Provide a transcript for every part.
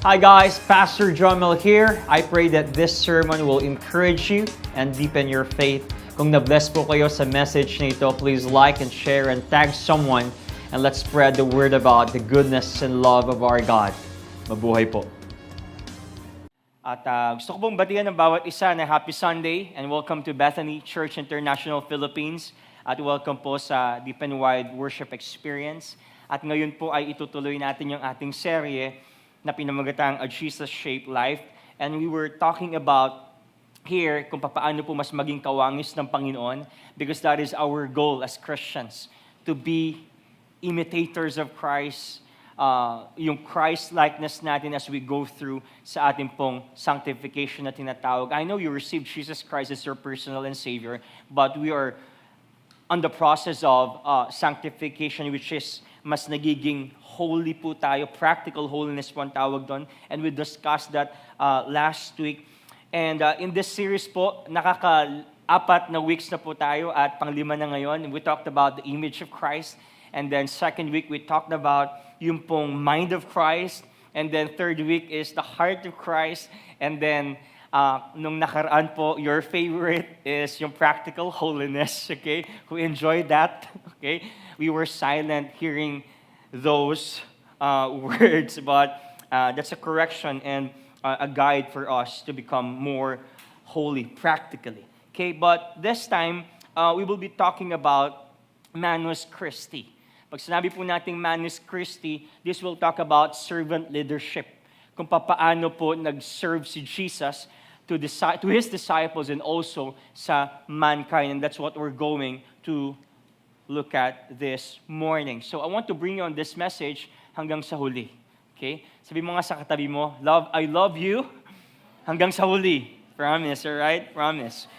Hi guys, Pastor Jomel here. I pray that this sermon will encourage you and deepen your faith. Kung na-bless po kayo sa message nito, please like and share and tag someone and let's spread the word about the goodness and love of our God. Mabuhay po. At gusto ko pong batigan ng bawat isa na Happy Sunday and welcome to Bethany Church International Philippines at welcome po sa Deep and Wide Worship Experience. At ngayon po ay itutuloy natin yung ating serye na pinamagatang A Jesus-Shaped Life. And we were talking about here kung paano po mas maging kawangis ng Panginoon because that is our goal as Christians, to be imitators of Christ, yung Christ-likeness natin as we go through sa ating pong sanctification na tinatawag. I know you received Jesus Christ as your personal and Savior, but we are on the process of sanctification, which is mas nagiging holy po tayo, practical holiness po ang tawag doon. And we discussed that last week. And in this series po, nakaka-apat na weeks na po tayo at panglima na ngayon. We talked about the image of Christ. And then second week, we talked about yung pong mind of Christ. And then third week is the heart of Christ. And then nung nakaraan po, your favorite is yung practical holiness. Okay? Who enjoyed that? Okay? We were silent hearing those words, but that's a correction and a guide for us to become more holy practically. Okay, but this time, we will be talking about Manus Christi. Pag sinabi po nating Manus Christi, this will talk about servant leadership. Kung paano po nag-serve si Jesus to his disciples and also sa mankind. And that's what we're going to look at this morning. So I want to bring you on this message hanggang sa huli. Okay? Sabi mo nga sa katabi mo, I love you hanggang sa huli. Promise, alright? Promise.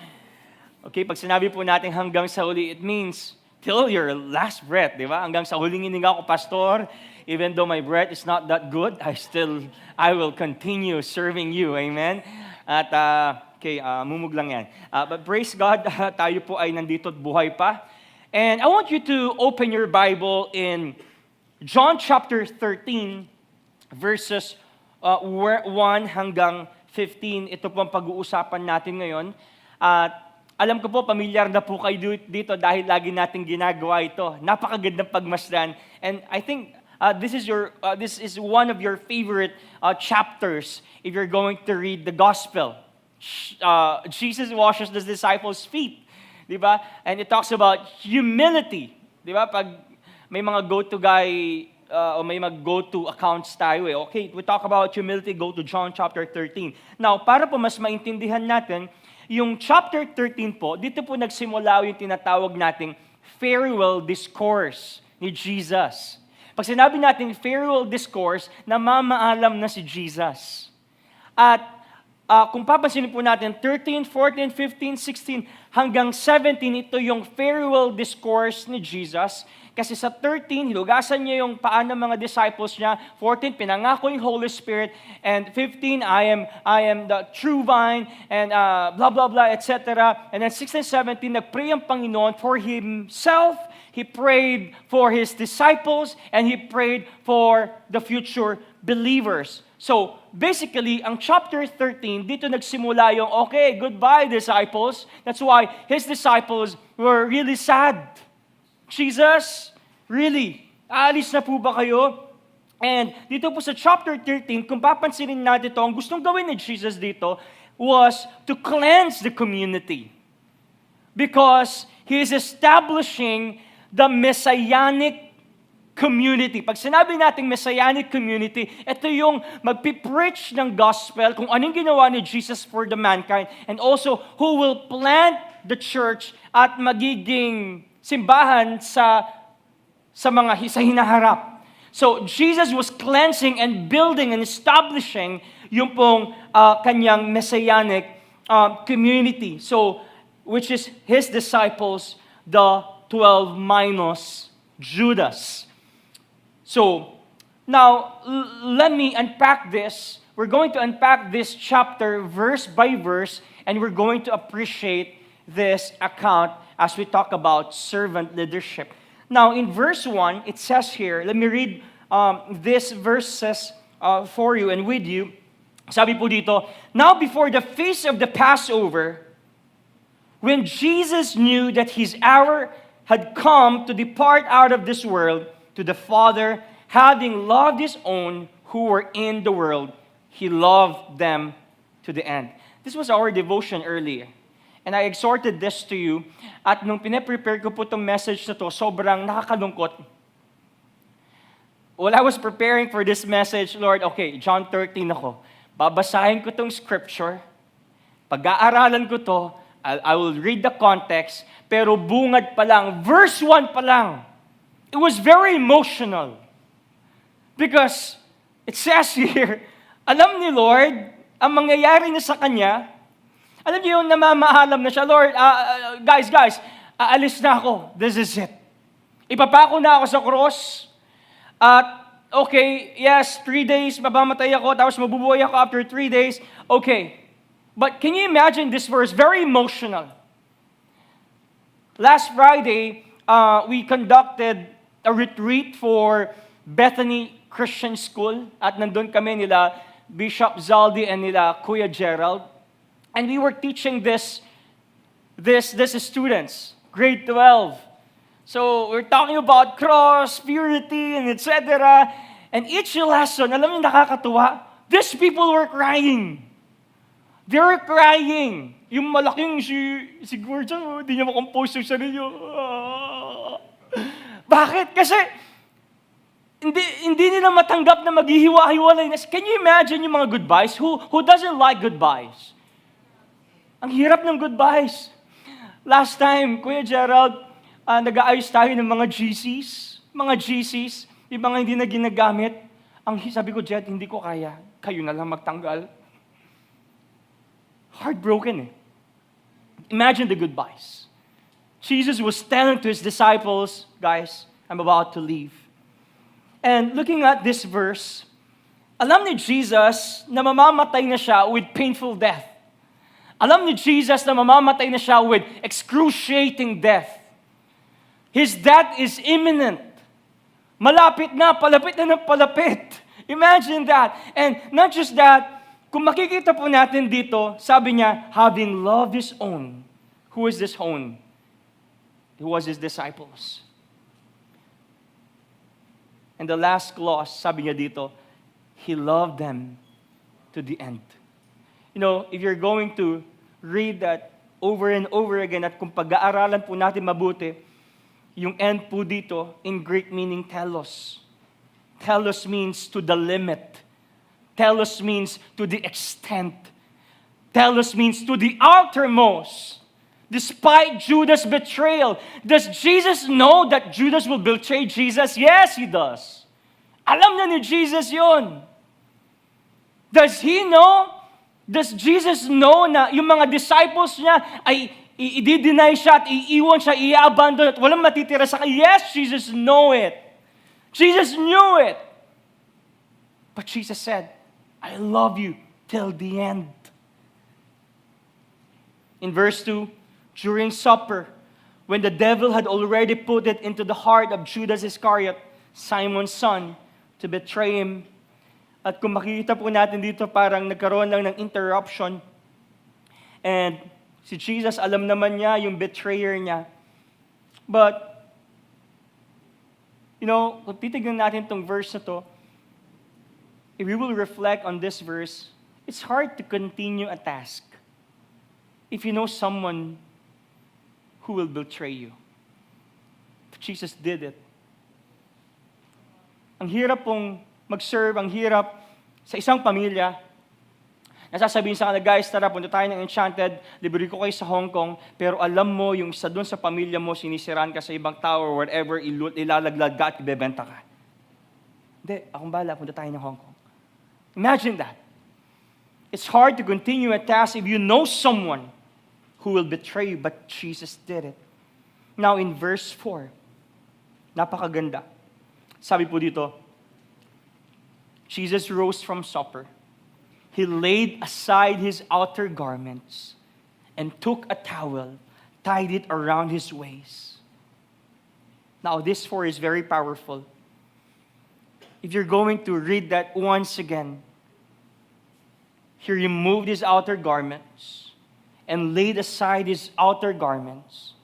Okay, pag sinabi po natin hanggang sa huli, it means till your last breath, di ba? Hanggang sa huling hininga ko, Pastor, even though my breath is not that good, I will continue serving you. Amen? At, mumug lang yan. But praise God, tayo po ay nandito at buhay pa. And I want you to open your Bible in John chapter 13, verses 1 hanggang 15. Ito po ang pag-uusapan natin ngayon. At alam ko po, pamilyar na po kayo dito dahil lagi natin ginagawa ito. Napakagandang pagmasdan. And I think this is one of your favorite chapters if you're going to read the gospel. Jesus washes the disciples' feet. Diba? And it talks about humility. Diba? Pag may mga go-to guy o may mga go-to accounts tayo okay, we talk about humility, go to John chapter 13. Now, para po mas maintindihan natin, yung chapter 13 po, dito po nagsimula yung tinatawag nating farewell discourse ni Jesus. Pag sinabi natin farewell discourse, namamaalam na si Jesus. At kung papansinin po natin, 13, 14, 15, 16, hanggang 17, ito yung farewell discourse ni Jesus. Kasi sa 13, hinugasan niya yung paa ng mga disciples niya. 14, pinangako yung Holy Spirit. And 15, I am the true vine, and blah, blah, blah, etc. And then 16, 17, nagpray ang Panginoon for Himself. He prayed for His disciples, and He prayed for the future believers. So, basically, ang chapter 13, dito nagsimula yung, okay, goodbye, disciples. That's why His disciples were really sad. Jesus, really? Aalis na po ba kayo? And dito po sa chapter 13, kung papansinin natin ito, ang gustong gawin ni Jesus dito was to cleanse the community. Because He is establishing the messianic community. Pag sinabi nating messianic community, ito yung magpipreach ng gospel, kung anong ginawa ni Jesus for the mankind, and also who will plant the church at magiging simbahan sa sa hinaharap. So Jesus was cleansing and building and establishing yung pong kanyang messianic community. So which is His disciples, the 12 minus Judas. So now let me unpack this. We're going to unpack this chapter verse by verse, and we're going to appreciate this account as we talk about servant leadership. Now, in verse 1, it says here, let me read these verses for you and with you. Sabi po dito, now before the feast of the Passover, when Jesus knew that his hour had come to depart out of this world to the Father, having loved his own who were in the world, he loved them to the end. This was our devotion earlier. And I exhorted this to you. At nung pinaprepare ko po itong message na to, sobrang nakakalungkot. While I was preparing for this message, Lord, okay, John 13 ako. Babasahin ko itong scripture. Pag-aaralan ko to, I will read the context. Pero bungad pa lang, verse 1 pa lang. It was very emotional. Because it says here, alam ni Lord, ang mangyayari na sa kanya, alam niyo yung namamaalam na siya, Lord, guys, aalis na ako. This is it. Ipapako na ako sa cross. At okay, yes, 3 days, mabamatay ako, tapos mabubuhay ako after 3 days. Okay. But can you imagine this verse? Very emotional. Last Friday, we conducted a retreat for Bethany Christian School. At nandun kami nila Bishop Zaldi and nila Kuya Gerald. And we were teaching this students, grade 12. So we're talking about cross, purity, and etc. And each lesson, alam niyo nakakatuwa, these people were crying. They were crying. Yung malaking si Gordon, hindi niya makompose yung sarili. Bakit? Kasi hindi nila matanggap na maghihiwa-hiwalay. Can you imagine yung mga goodbyes? Who doesn't like goodbyes? Ang hirap ng goodbyes. Last time, Kuya Gerald, nag-aayos tayo ng mga GCs. Mga GCs, yung mga hindi na ginagamit. Sabi ko, Jet, hindi ko kaya. Kayo na lang magtanggal. Heartbroken eh. Imagine the goodbyes. Jesus was telling to his disciples, guys, I'm about to leave. And looking at this verse, alam ni Jesus na mamamatay na siya with painful death. Alam ni Jesus na mamamatay na siya with excruciating death. His death is imminent. Malapit na, palapit na ng palapit. Imagine that. And not just that, kung makikita po natin dito, sabi niya, having loved his own. Who is this own? It was his disciples. And the last clause, sabi niya dito, he loved them to the end. You know, if you're going to read that over and over again, at kung pag-aaralan po natin mabuti, yung end po dito, in Greek meaning telos. Telos means to the limit. Telos means to the extent. Telos means to the outermost. Despite Judas' betrayal, does Jesus know that Judas will betray Jesus? Yes, he does. Alam na ni Jesus yun. Does he know? Does Jesus know na yung mga disciples niya ay i-deny siya at iiwan siya, i-abandon at walang matitira sa kanya? Yes, Jesus know it. Jesus knew it. But Jesus said, I love you till the end. In verse 2, during supper, when the devil had already put it into the heart of Judas Iscariot, Simon's son, to betray him. At kung makikita po natin dito, parang nagkaroon lang ng interruption. And si Jesus, alam naman niya yung betrayer niya. But, you know, kung titignan natin itong verse na to, if we will reflect on this verse, it's hard to continue a task if you know someone who will betray you. But Jesus did it. Ang hirap pong mag-serve, ang hirap sa isang pamilya. Nasasabihin sa kanila, guys, tara, punta tayo ng Enchanted, libre ko kayo sa Hong Kong, pero alam mo, yung isa doon sa pamilya mo, sinisiraan ka sa ibang tower, whatever, ilalaglag ka at ibebenta ka. Hindi, akong bala, punta tayo ng Hong Kong. Imagine that. It's hard to continue a task if you know someone who will betray you, but Jesus did it. Now in verse 4, napakaganda. Sabi po dito, Jesus rose from supper. He laid aside his outer garments and took a towel, tied it around his waist. Now this 4 is very powerful. if you're going to read that once again, he removed his outer garments and laid aside his outer garments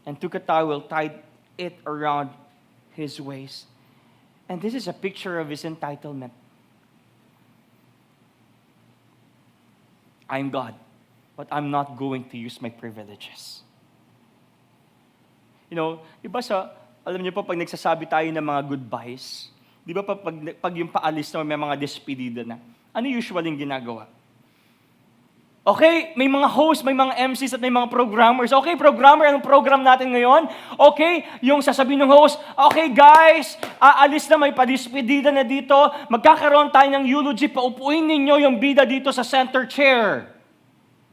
and took a towel, tied it around his waist. And this is a picture of his entitlement. I'm God, but I'm not going to use my privileges. You know, di ba alam niyo po, pag nagsasabi tayo ng mga goodbyes, di ba pag yung paalis na may mga despedida na, ano usually yung ginagawa? Okay, may mga hosts, may mga MCs at may mga programmers. Okay, programmer, anong program natin ngayon? Okay, yung sasabihin ng host, okay guys, aalis na, may padispedida na dito, magkakaroon tayo ng eulogy, paupuin ninyo yung bida dito sa center chair.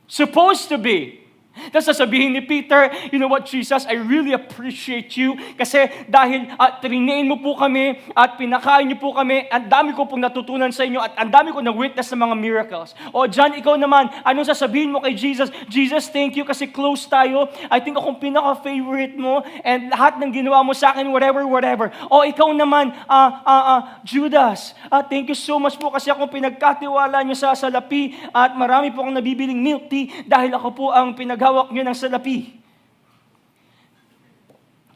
Supposed to be. Tapos sasabihin ni Peter, you know what, Jesus, I really appreciate you kasi dahil trinain mo po kami at pinakain niyo po kami, ang dami ko pong natutunan sa inyo at ang dami ko na-witness ng mga miracles. O John, ikaw naman, anong sasabihin mo kay Jesus? Jesus, thank you kasi close tayo. I think akong pinaka-favorite mo and lahat ng ginawa mo sa akin, whatever. O ikaw naman, Judas, thank you so much po kasi akong pinagkatiwala niyo sa salapi at marami po akong nabibiling milk tea dahil ako po ang hawak nyo ng salapi.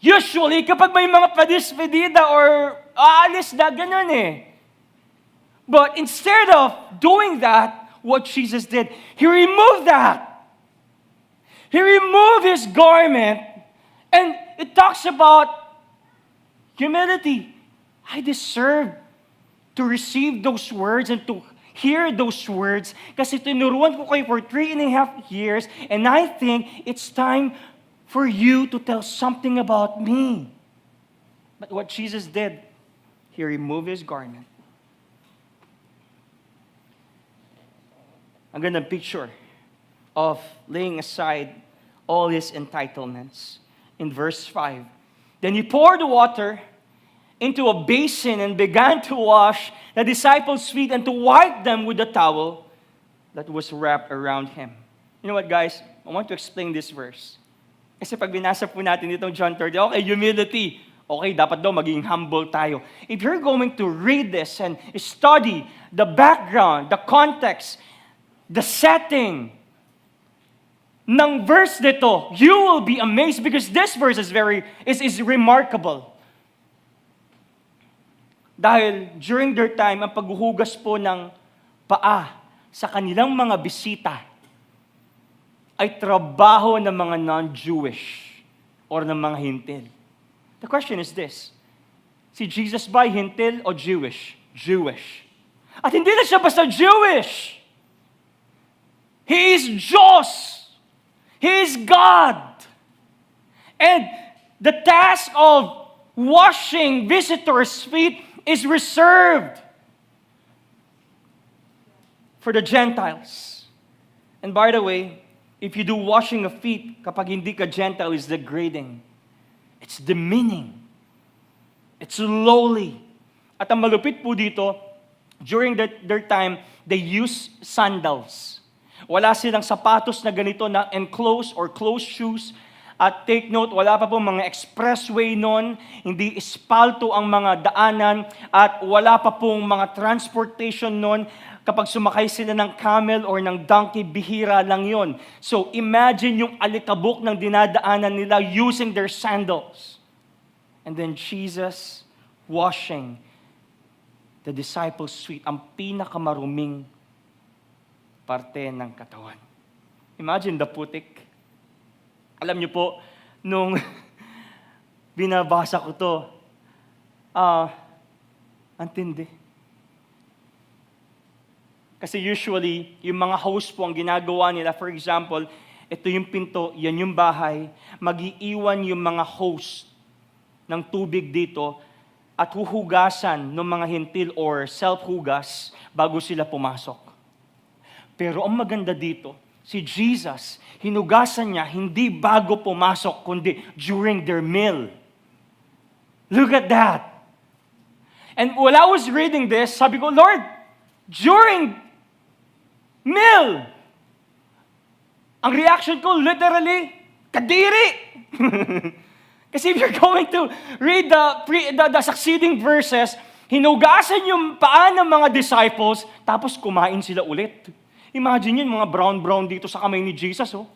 Usually, kapag may mga padispedida or aalis na, ganun eh. But instead of doing that, what Jesus did, He removed that. He removed His garment, and it talks about humility. I deserve to receive those words and to hear those words kasi tinuruan ko kayo for 3.5 years and I think it's time for you to tell something about me. But what Jesus did, He removed His garment. Ang gandang picture of laying aside all His entitlements. In verse 5, then He poured the water into a basin and began to wash the disciples' feet and to wipe them with the towel that was wrapped around Him. You know what, guys? I want to explain this verse. Kasi pag binasa po natin itong John 30, okay, humility. Okay, dapat daw maging humble tayo. If you're going to read this and study the background, the context, the setting ng verse nito, you will be amazed because this verse is remarkable. Dahil during their time, ang paghuhugas po ng paa sa kanilang mga bisita ay trabaho ng mga non-Jewish or ng mga hintil. The question is this, si Jesus ba hintil o Jewish? Jewish. At hindi na siya basta Jewish. He is Diyos. He is God. And the task of washing visitors' feet is reserved for the Gentiles. And by the way, if you do washing of feet, kapag hindi ka Gentile, is degrading. It's demeaning. It's lowly. At ang malupit po dito, during their time, they use sandals. Wala silang sapatos na ganito na enclosed or closed shoes. At take note, wala pa po mga expressway noon, hindi espalto ang mga daanan, at wala pa pong mga transportation noon. Kapag sumakay sila ng camel or ng donkey, bihira lang yon. So imagine yung alikabok ng dinadaanan nila using their sandals. And then Jesus washing the disciples' feet, ang pinakamaruming parte ng katawan. Imagine the putik. Alam niyo po, nung binabasa ko to, antindi. Kasi usually, yung mga host po ang ginagawa nila, for example, ito yung pinto, yan yung bahay, mag-iiwan yung mga host ng tubig dito at huhugasan ng mga hintil or self-hugas bago sila pumasok. Pero ang maganda dito, si Jesus, hinugasan niya hindi bago pumasok, kundi during their meal. Look at that. And while I was reading this, sabi ko, Lord, during meal, ang reaction ko literally, kadiri. Kasi if you're going to read the succeeding verses, Hinugasan yung paa ng mga disciples, tapos kumain sila ulit. Imagine yun, mga brown-brown dito sa kamay ni Jesus, oh.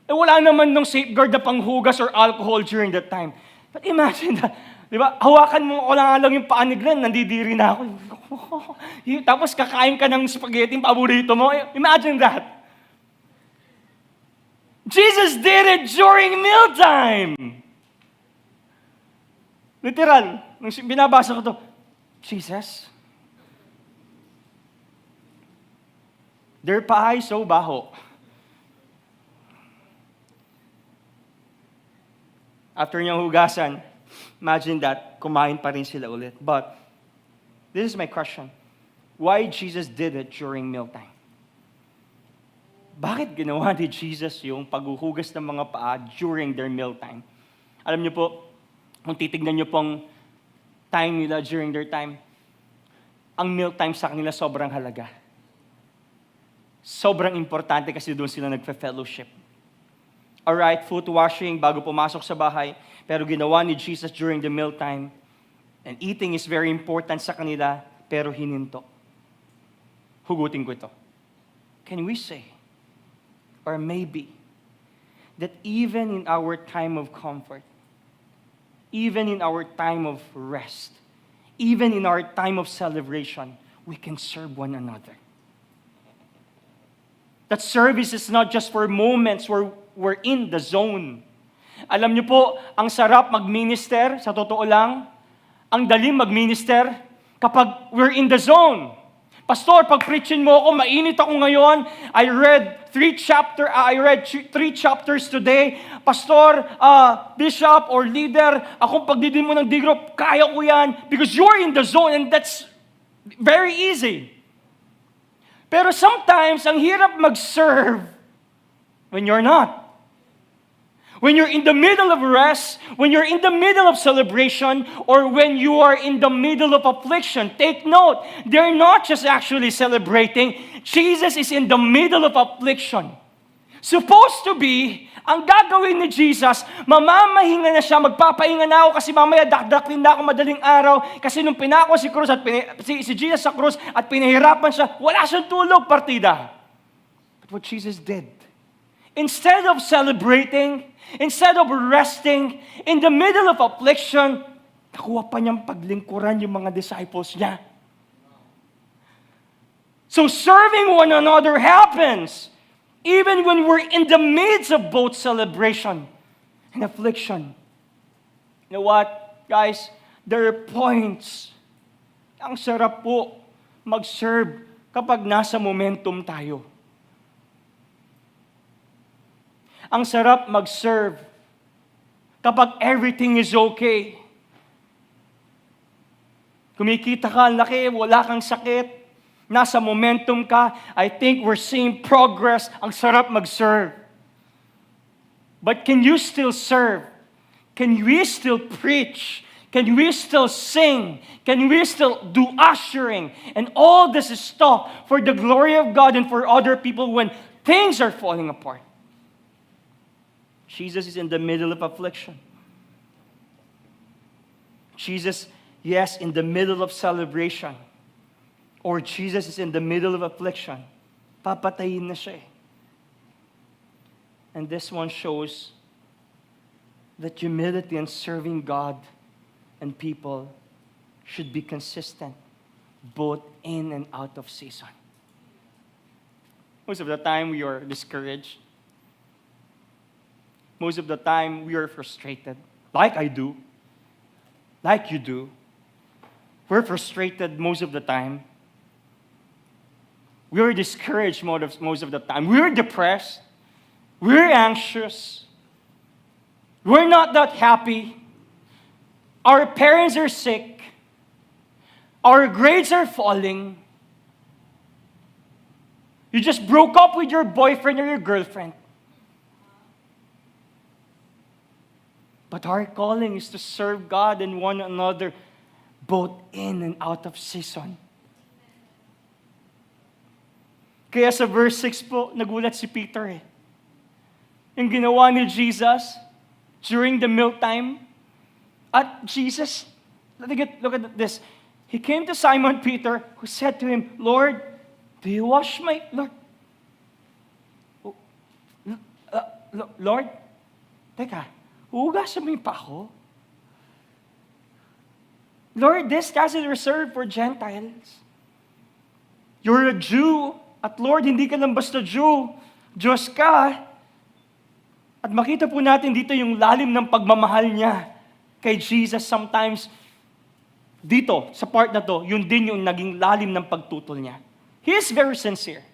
Eh wala naman nung safeguard na panghugas or alcohol during that time. But imagine that, di ba? Hawakan mo ko lang yung paa ni Glenn, nandidiri na ako. Tapos kakain ka ng spaghetti, paborito mo. Imagine that. Jesus did it during mealtime. Literal, nung binabasa ko to, Jesus, their paa is so baho. After niyang hugasan, imagine that, kumain pa rin sila ulit. But, this is my question. Why Jesus did it during mealtime? Bakit ginawa ni Jesus yung paghuhugas ng mga paa during their mealtime? Alam niyo po, kung titignan niyo pong time nila during their time, ang mealtime sa kanila sobrang halaga. Sobrang importante kasi doon sila nagfe-fellowship. Alright, foot washing bago pumasok sa bahay, pero ginawa ni Jesus during the mealtime, and eating is very important sa kanila, pero hininto. Hugutin ko ito. Can we say, or maybe, that even in our time of comfort, even in our time of rest, even in our time of celebration, we can serve one another. That service is not just for moments where we're in the zone. Alam niyo po, ang sarap mag-minister, sa totoo lang, ang daling mag-minister kapag we're in the zone. Pastor, pag preachin mo ako, mainit ako ngayon. I read three chapters today. Pastor, bishop or leader, akong pagdidin mo ng D-group, kaya ko yan because you're in the zone and that's very easy. Pero sometimes, ang hirap mag-serve when you're not. When you're in the middle of rest, when you're in the middle of celebration, or when you are in the middle of affliction, take note, they're not just actually celebrating. Jesus is in the middle of affliction. Supposed to be, ang gagawin ni Jesus, mamamahinga na siya, magpapahinga na ako kasi mamaya dakdakin na ako madaling araw kasi nung pinako si Cruz at si Jesus sa krus at pinahirapan siya, wala siyang tulog, partida. But what Jesus did, instead of celebrating, instead of resting, in the middle of affliction, nakuha pa niyang paglingkuran yung mga disciples niya. So serving one another happens even when we're in the midst of both celebration and affliction. You know what, guys? There are points. Ang sarap po mag-serve kapag nasa momentum tayo. Ang sarap mag-serve kapag everything is okay. Kumikita ka, laki, wala kang sakit, nasa momentum ka, I think we're seeing progress. Ang sarap mag-serve. But can you still serve? Can we still preach? Can we still sing? Can we still do ushering? And all this is stuff for the glory of God and for other people when things are falling apart. Jesus is in the middle of affliction. Jesus, yes, in the middle of celebration. Or Jesus is in the middle of affliction. Papatayin na siya eh. And this one shows that humility and serving God and people should be consistent, both in and out of season. Most of the time we are discouraged. Most of the time, we are frustrated, like I do, like you do. We're frustrated most of the time. We are discouraged most of the time. We're depressed. We're anxious. We're not that happy. Our parents are sick. Our grades are falling. You just broke up with your boyfriend or your girlfriend. But our calling is to serve God and one another both in and out of season. Kaya sa verse 6 po, nagulat si Peter eh. Yung ginawa ni Jesus during the mealtime. At Jesus, look at this. He came to Simon Peter, who said to him, Lord, do you wash my... Lord, teka, huhugasan mo yung pa ako? Lord, this task is reserved for Gentiles. You're a Jew, at Lord, hindi ka lang basta Jew. Diyos ka. At makita po natin dito yung lalim ng pagmamahal niya kay Jesus. Sometimes, dito, sa part na to, yun din yung naging lalim ng pagtutol niya. He is very sincere.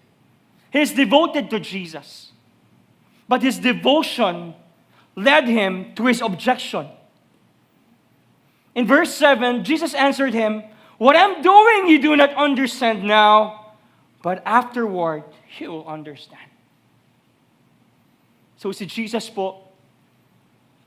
He is devoted to Jesus. But his devotion led him to his objection. In verse 7, Jesus answered him, what I'm doing you do not understand now, but afterward you will understand. So si Jesus po,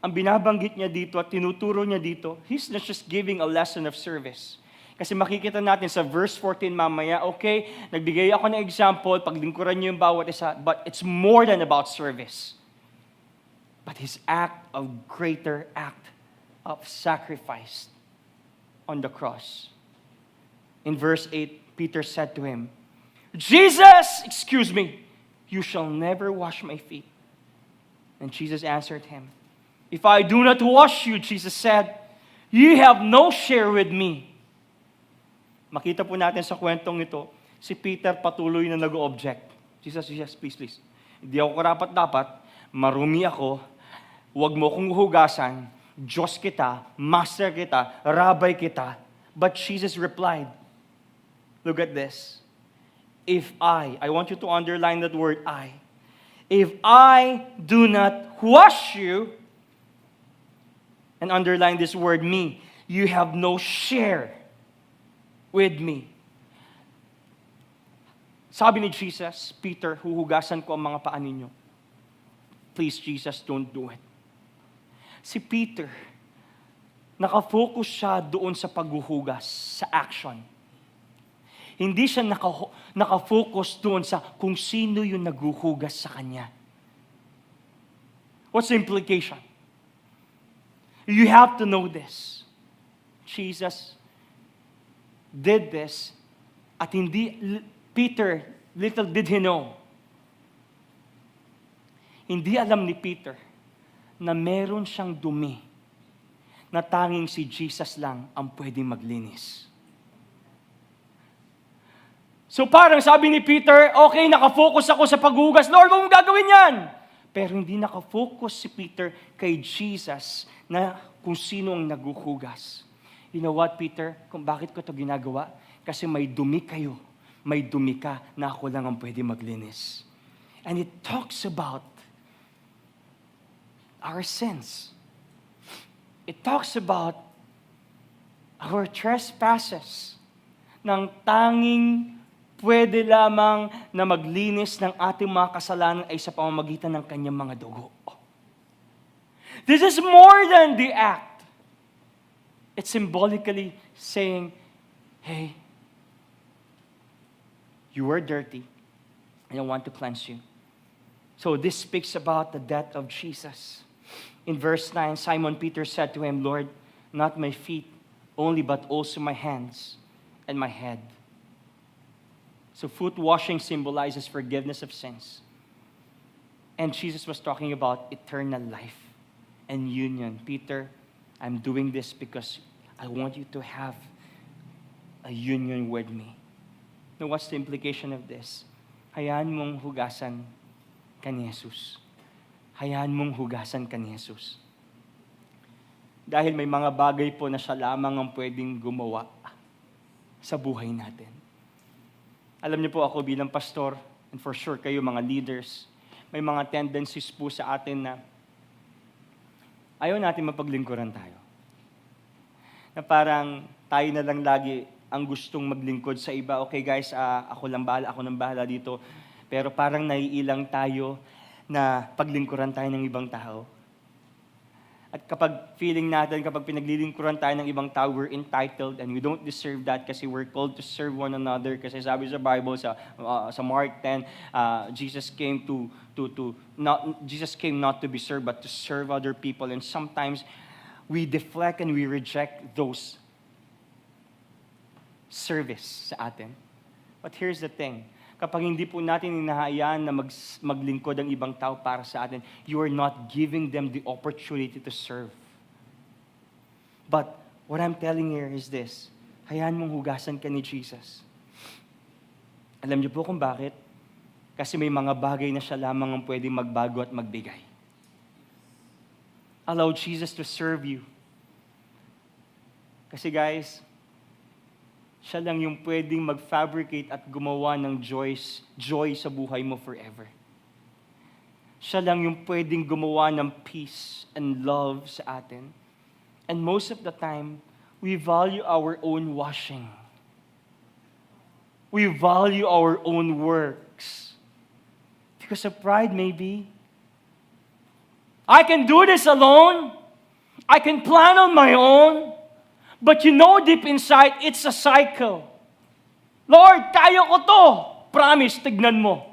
ang binabanggit niya dito at tinuturo niya dito, he's not just giving a lesson of service. Kasi makikita natin sa verse 14 mamaya, okay, nagbigay ako ng example, paglingkuran niyo yung bawat isa, but it's more than about service. But his act of greater act of sacrifice on the cross. In verse 8, Peter said to him, Jesus, excuse me, you shall never wash my feet. And Jesus answered him, if I do not wash you, Jesus said, you have no share with me. Makita po natin sa kwentong ito, si Peter patuloy na nag-object. Jesus, please. Hindi ako karapat-dapat, marumi ako, huwag mo kong hugasan, Diyos kita, Master kita, Rabbi kita. But Jesus replied, look at this. If I want you to underline that word I. If I do not wash you, and underline this word me, you have no share with me. Sabi ni Jesus, Peter, huhugasan ko ang mga paa ninyo. Please, Jesus, don't do it. Si Peter, nakafocus siya doon sa paghuhugas, sa action. Hindi siya nakafocus doon sa kung sino yung naghuhugas sa kanya. What's the implication? You have to know this. Jesus did this at hindi, Peter, little did he know, hindi alam ni Peter na meron siyang dumi na tanging si Jesus lang ang pwedeng maglinis. So parang sabi ni Peter, okay, nakafocus ako sa paghugas. Lord, huwag mong gagawin yan. Pero hindi nakafocus si Peter kay Jesus na kung sino ang naghuhugas. You know what, Peter? Kung bakit ko ito ginagawa? Kasi may dumi kayo. May dumi ka na ako lang ang pwede maglinis. And it talks about our sins. It talks about our trespasses. Nang tanging pwede lamang na maglinis ng ating mga kasalanan ay sa pamamagitan ng kanyang mga dugo. This is more than the act. It's symbolically saying, hey, you were dirty, and I want to cleanse you. So this speaks about the death of Jesus. In verse 9, Simon Peter said to him, Lord, not my feet only, but also my hands and my head. So foot washing symbolizes forgiveness of sins. And Jesus was talking about eternal life and union. Peter, I'm doing this because I want you to have a union with me. Now, what's the implication of this? Hayaan mong hugasan ka ni Jesus. Hayaan mong hugasan ka ni Jesus. Dahil may mga bagay po na siya lamang ang pwedeng gumawa sa buhay natin. Alam niyo po ako bilang pastor, and for sure kayo mga leaders, may mga tendencies po sa atin na ayaw natin mapaglingkuran tayo. Na parang tayo na lang lagi ang gustong maglingkod sa iba. Okay guys, ako nang bahala dito. Pero parang naiilang tayo na paglingkuran tayo ng ibang tao. At kapag feeling natin, kapag pinaglilingkuran tayo ng ibang tao, we're entitled and we don't deserve that kasi we're called to serve one another. Kasi sabi sa Bible, sa Mark 10, Jesus came not to be served, but to serve other people. And sometimes we deflect and we reject those service sa atin. But here's the thing. Kapag hindi po natin hinahayaan na maglingkod ang ibang tao para sa atin, you are not giving them the opportunity to serve. But what I'm telling here is this. Hayaan mong hugasan ka ni Jesus. Alam niyo po kung bakit? Kasi may mga bagay na siya lamang ang pwedeng magbago at magbigay. Allow Jesus to serve you. Kasi guys, siya lang yung pwedeng mag-fabricate at gumawa ng joy sa buhay mo forever. Siya lang yung pwedeng gumawa ng peace and love sa atin. And most of the time, we value our own washing. We value our own works. Because of pride, maybe. I can do this alone. I can plan on my own. But you know deep inside, it's a cycle. Lord, kaya ko to. Promise, tignan mo.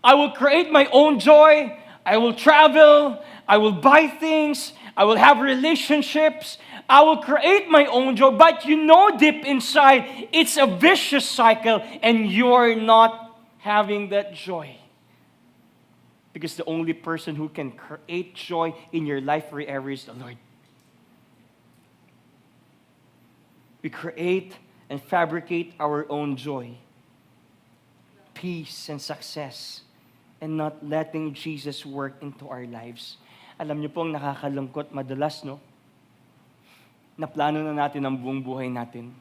I will create my own joy. I will travel. I will buy things. I will have relationships. I will create my own joy. But you know deep inside, it's a vicious cycle and you're not having that joy. Because the only person who can create joy in your life forever is the Lord. We create and fabricate our own joy, peace and success, and not letting Jesus work into our lives. Alam niyo po ang nakakalungkot madalas, no? Naplano na natin ang buong buhay natin.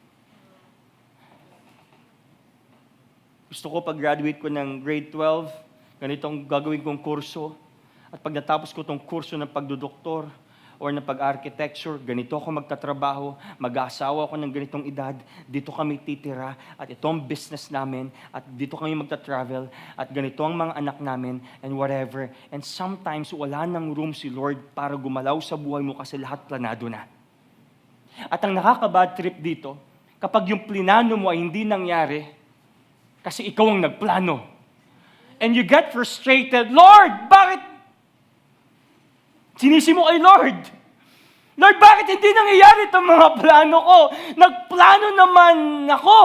Gusto ko pag-graduate ko ng grade 12, ganitong gagawin kong kurso. At pag natapos ko tong kurso ng pagdodoktor, or na pag-architecture, ganito ako magtatrabaho, mag-aasawa ako ng ganitong edad, dito kami titira, at ito ang business namin, at dito kami magta-travel, at ganito ang mga anak namin, and whatever. And sometimes, wala nang room si Lord para gumalaw sa buhay mo kasi lahat planado na. At ang nakaka-bad trip dito, kapag yung plinano mo ay hindi nangyari, kasi ikaw ang nagplano. And you get frustrated, Lord, bakit? Sinisi mo kay Lord. Lord, bakit hindi nangyayari itong mga plano ko? Nagplano naman ako.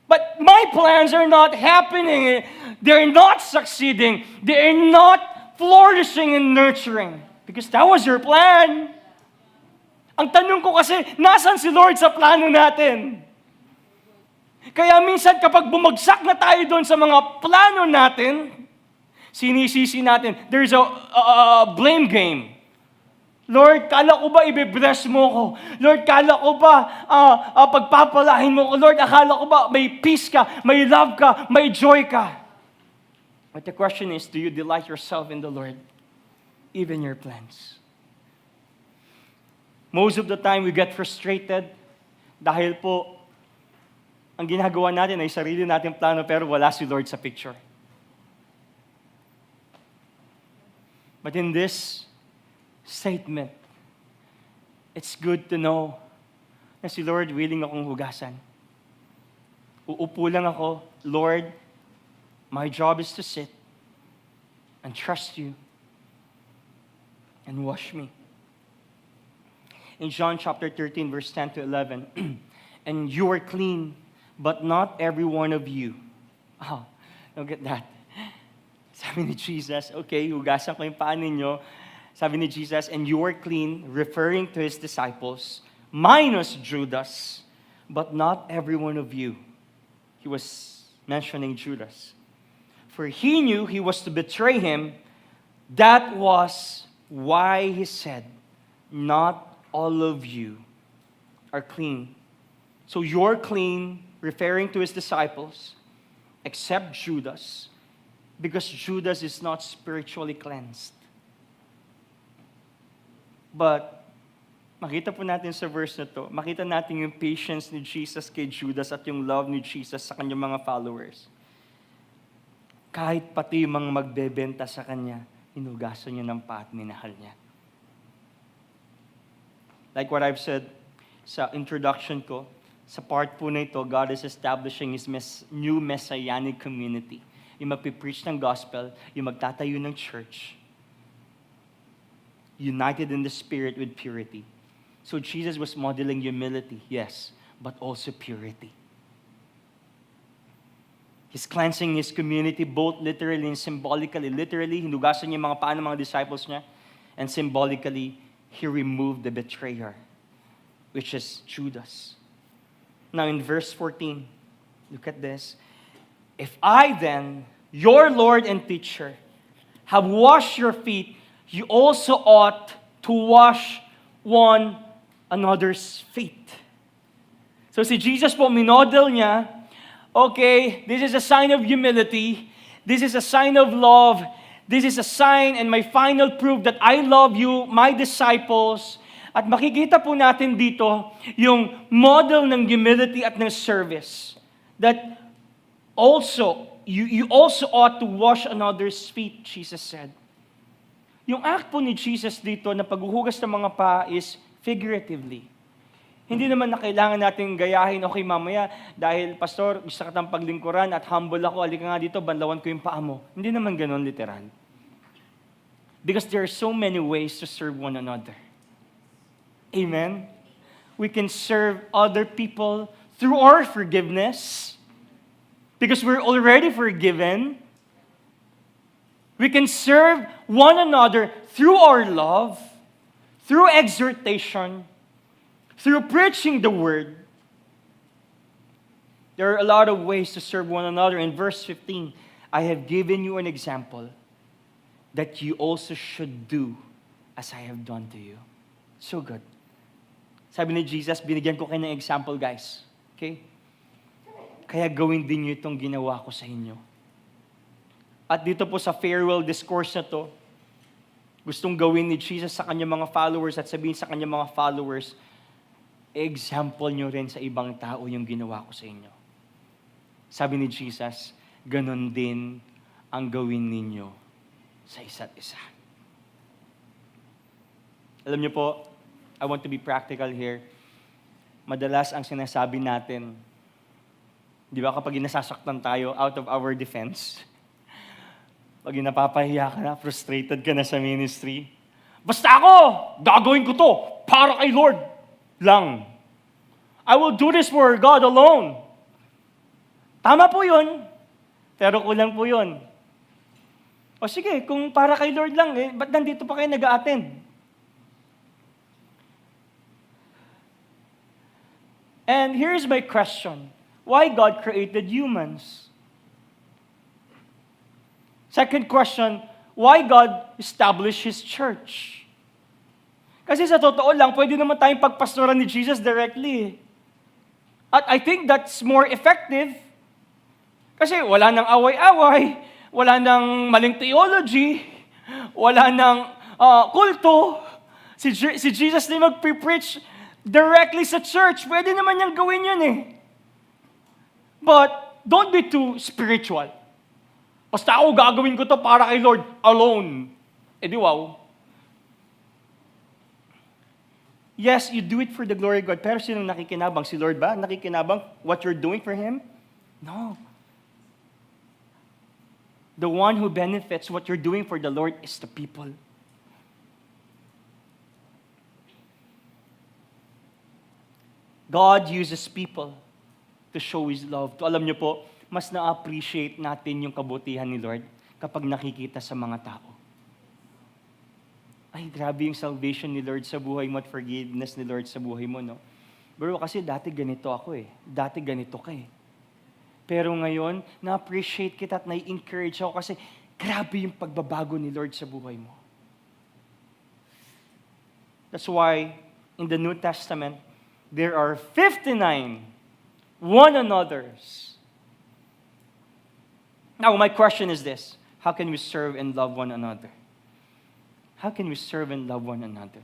But my plans are not happening. They're not succeeding. They're not flourishing and nurturing. Because that was your plan. Ang tanong ko kasi, nasan si Lord sa plano natin? Kaya minsan kapag bumagsak na tayo doon sa mga plano natin, sinisisi natin. There's a blame game. Lord, kala ko ba i-bless mo ko? Lord, kala ko ba pagpapalahin mo ko? Lord, akala ko ba may peace ka, may love ka, may joy ka? But the question is, do you delight yourself in the Lord? Even your plans. Most of the time, we get frustrated dahil po, ang ginagawa natin ay sarili nating plano pero wala si Lord sa picture. But in this statement, it's good to know na si Lord willing akong hugasan. Uupo lang ako, Lord, my job is to sit and trust you and wash me. In John chapter 13, verse 10 to 11, and you are clean, but not every one of you. Oh, look at that. Sabi ni Jesus, okay, hugasan ko yung paa ninyo. Sabi ni Jesus, and you are clean, referring to his disciples, minus Judas, but not every one of you. He was mentioning Judas. For he knew he was to betray him. That was why he said, not all of you are clean. So you're clean, referring to his disciples, except Judas, because Judas is not spiritually cleansed. But, makita po natin sa verse na to, makita natin yung patience ni Jesus kay Judas at yung love ni Jesus sa kanyang mga followers. Kahit pati yung mga magbebenta sa kanya, hinugasan niya ng paa at minahal niya. Like what I've said sa introduction ko, sa part po na ito, God is establishing His new messianic community. Yung magpipreach ng gospel, yung magtatayo ng church, united in the Spirit with purity. So Jesus was modeling humility, yes. but also purity. He's cleansing His community both literally and symbolically. Literally, hinugasan niya yung mga paa ng mga disciples niya. And symbolically, He removed the betrayer, which is Judas. Now in verse 14, look at this. If I then, your Lord and teacher, have washed your feet, you also ought to wash one another's feet. So si Jesus po, minodel niya, okay, this is a sign of humility. This is a sign of love. This is a sign and my final proof that I love you, my disciples. At makikita po natin dito yung model ng humility at ng service. That also, you also ought to wash another's feet, Jesus said. Yung act po ni Jesus dito na paghuhugas ng mga paa is figuratively. Hindi naman na kailangan natin gayahin, okay mamaya, dahil pastor, gusto kitang paglingkuran at humble ako, alika nga dito, banlawan ko yung paa mo. Hindi naman ganun literal. Because there are so many ways to serve one another. Amen? We can serve other people through our forgiveness, because we're already forgiven. We can serve one another through our love, through exhortation, through preaching the word. There are a lot of ways to serve one another. In verse 15, I have given you an example that you also should do as I have done to you. So good. Sabi ni Jesus, binigyan ko kayo ng example, guys. Okay? Kaya gawin din niyo itong ginawa ko sa inyo. At dito po sa farewell discourse na to, gustong gawin ni Jesus sa kanyang mga followers at sabihin sa kanyang mga followers, example nyo rin sa ibang tao yung ginawa ko sa inyo. Sabi ni Jesus, ganon din ang gawin ninyo sa isa't isa. Alam niyo po, I want to be practical here. Madalas ang sinasabi natin, di ba kapag nasasaktan tayo out of our defense, pag napapahiya ka na, frustrated ka na sa ministry, basta ako, gagawin ko to para kay Lord lang. I will do this for God alone. Tama po yun, pero kulang po yun. O sige, kung para kay Lord lang, ba't nandito pa kayo nag-a-attend? And here's my question. Why God created humans? Second question, why God established His church? Kasi sa totoo lang, pwede naman tayong pagpastoran ni Jesus directly. At I think that's more effective. Kasi wala nang away-away, wala nang maling theology, wala nang kulto. Si Jesus na mag-preach directly sa church. Pwede naman niyang gawin yun eh. But don't be too spiritual. Basta ako gagawin ko to para kay Lord alone. Eh di wow. Yes, you do it for the glory of God. Pero sinong nakikinabang? Si Lord ba? Nakikinabang what you're doing for Him? No. The one who benefits what you're doing for the Lord is the people. God uses people to show His love. To alam niyo po, mas na-appreciate natin yung kabutihan ni Lord kapag nakikita sa mga tao. Ay, grabe yung salvation ni Lord sa buhay mo at forgiveness ni Lord sa buhay mo, no? Bro, kasi dati ganito ako eh. Dati ganito ka eh. Pero ngayon, na-appreciate kita at na-encourage ako kasi grabe yung pagbabago ni Lord sa buhay mo. That's why, in the New Testament, there are 59 one another's. Now, my question is this. How can we serve and love one another? How can we serve and love one another?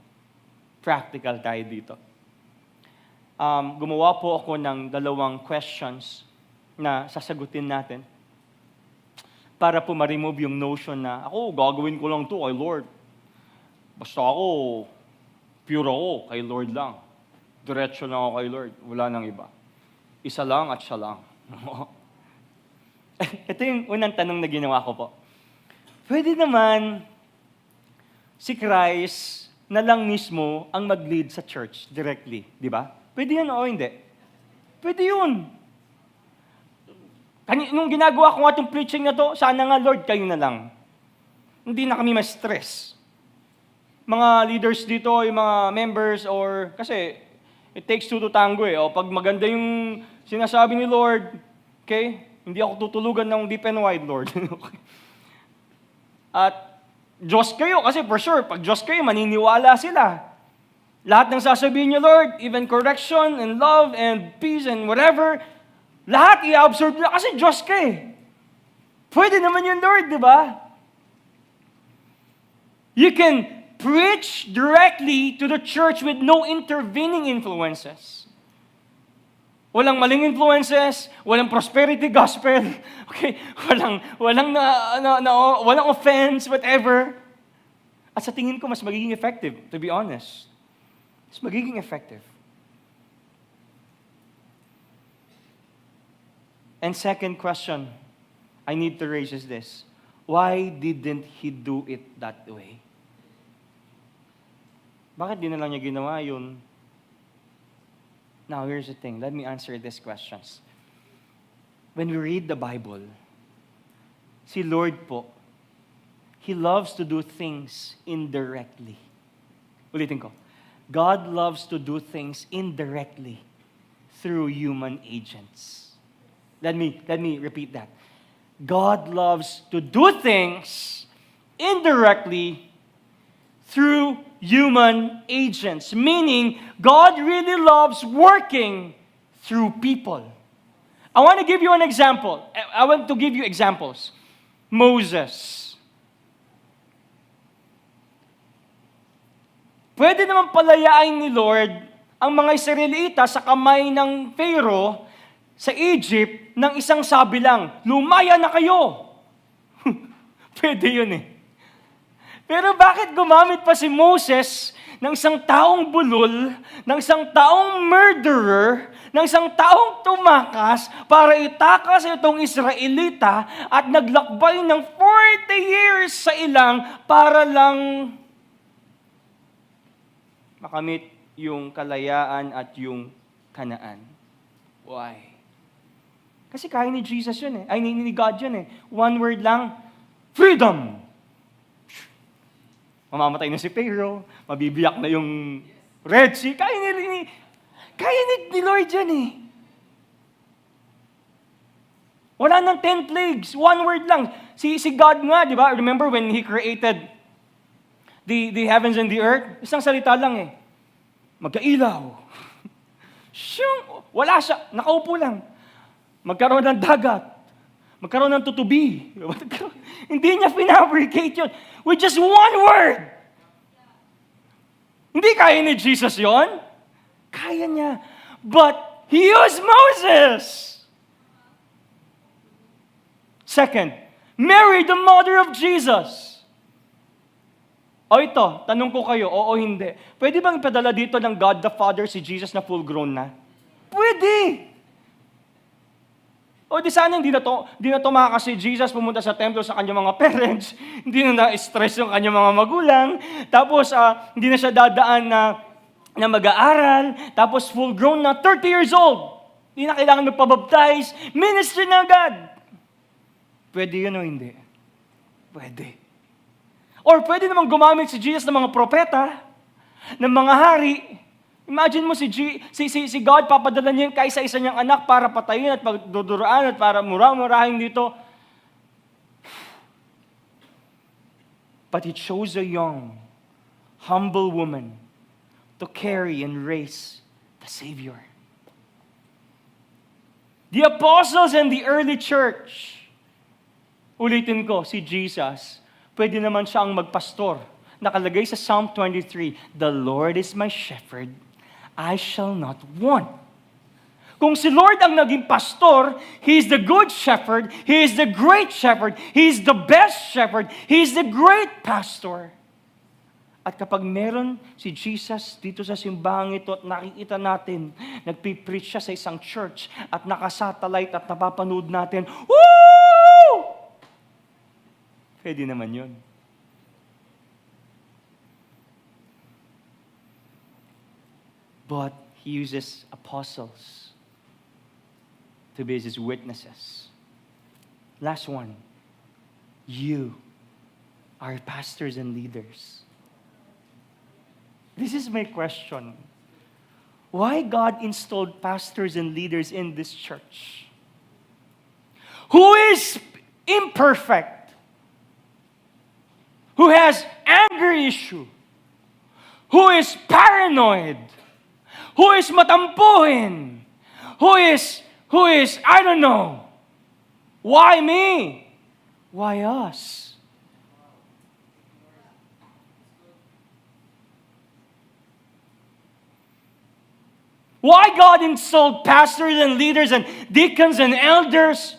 Practical tayo dito. Gumawa po ako ng 2 questions na sasagutin natin para po ma-remove yung notion na, ako, gagawin ko lang to kay Lord. Basta ako, pure ako, kay Lord lang. Diretso lang ako kay Lord. Wala nang iba. Isa lang at siya lang. Ito yung unang tanong na ginawa ko po. Pwede naman si Christ na lang mismo ang mag-lead sa church directly, di ba? Pwede yan o hindi? Pwede yun. Nung ginagawa ko nga itong preaching na to, sana nga, Lord, kayo na lang. Hindi na kami ma-stress. Mga leaders dito, yung mga members, or, kasi, it takes two to tango eh. O, pag maganda yung sinasabi ni Lord, okay, hindi ako tutulugan ng deep and wide, Lord. Okay. At, Diyos kayo, kasi for sure, pag Diyos kayo, maniniwala sila. Lahat ng sasabihin niyo, Lord, even correction and love and peace and whatever, lahat i-absorb nila kasi Diyos ka eh. Pwede naman yun, Lord, di ba? You can preach directly to the church with no intervening influences. Walang maling influences, walang prosperity gospel, okay? Walang offense, whatever. At sa tingin ko, mas magiging effective, to be honest. Mas magiging effective. And second question I need to raise is this. Why didn't he do it that way? Bakit di na lang niya ginawa yun? Now, here's the thing. Let me answer these questions. When we read the Bible, si Lord po, He loves to do things indirectly. Ulitin ko. God loves to do things indirectly through human agents. Let me repeat that. God loves to do things indirectly through human agents, meaning God really loves working through people. I want to give you an example. I want to give you examples. Moses. Pwede naman palayain ni Lord ang mga Israelita sa kamay ng Pharaoh sa Egypt ng isang sabi lang, lumaya na kayo. Pwede yun eh. Pero bakit gumamit pa si Moses ng isang taong bulol, ng isang taong murderer, ng isang taong tumakas para itakas itong Israelita at naglakbay ng 40 years sa ilang para lang makamit yung kalayaan at yung Kanaan. Why? Kasi kaya ni Jesus yun eh. Ay, ni God yun eh. One word lang, freedom! Mamamatay na si Pharaoh, mabibiyak na yung Red Sea. Kaya ni Lord yan eh. Wala nang 10 plagues. One word lang. Si God nga, di ba? Remember when He created the heavens and the earth? Isang salita lang eh. Magkailaw. Wala siya. Nakaupo lang. Magkaroon ng dagat. Magkaroon ng tutubi. Hindi niya pinabricate yun. With just one word. Hindi kaya ni Jesus yon? Kaya niya. But He used Moses. Second, Mary, the mother of Jesus. O ito, tanong ko kayo, oo o hindi. Pwede bang ipadala dito ng God the Father si Jesus na full grown na? Pwede. O di sana hindi na tumakas si Jesus pumunta sa templo sa kanyang mga parents, hindi na na-stress yung kanyang mga magulang, tapos hindi na siya dadaan na mag-aaral, tapos full grown na 30 years old. Hindi na kailangan magpabaptize, ministry na agad. Pwede yun o hindi? Pwede. Or pwede namang gumamit si Jesus ng mga propeta, ng mga hari. Imagine mo si God, papadala niya kaisa-isa niyang anak para patayin at pagduduraan at para murah-murahin dito. But He chose a young, humble woman to carry and raise the Savior. The apostles and the early church, ulitin ko, si Jesus, pwede naman siyang magpastor. Nakalagay sa Psalm 23, the Lord is my shepherd, I shall not want. Kung si Lord ang naging pastor, He is the good shepherd, He is the great shepherd, He is the best shepherd, He is the great pastor. At kapag meron si Jesus dito sa simbahan ito at nakikita natin, nagpipreach siya sa isang church at nakasatellite at napapanood natin, woo! Pwede naman yun. But He uses apostles. to be His witnesses. Last one. You are pastors and leaders. This is my question. Why God installed pastors and leaders in this church? Who is imperfect? Who has anger issue? Who is paranoid? Who is matampuhin? Who is, I don't know. Why me? Why us? Why God installed pastors and leaders and deacons and elders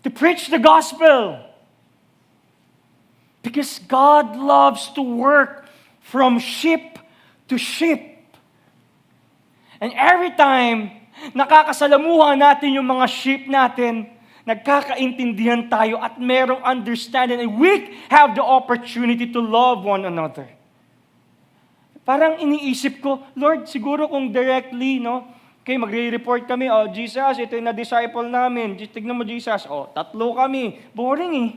to preach the gospel? Because God loves to work from ship to ship. And every time nakakasalamuha natin yung mga ship natin, nagkakaintindihan tayo at merong understanding, and we have the opportunity to love one another. Parang iniisip ko, Lord, siguro kung directly, no, okay, magre-report kami, oh, Jesus, ito yung na-disciple namin. Tignan mo, Jesus, oh, 3 kami. Boring eh.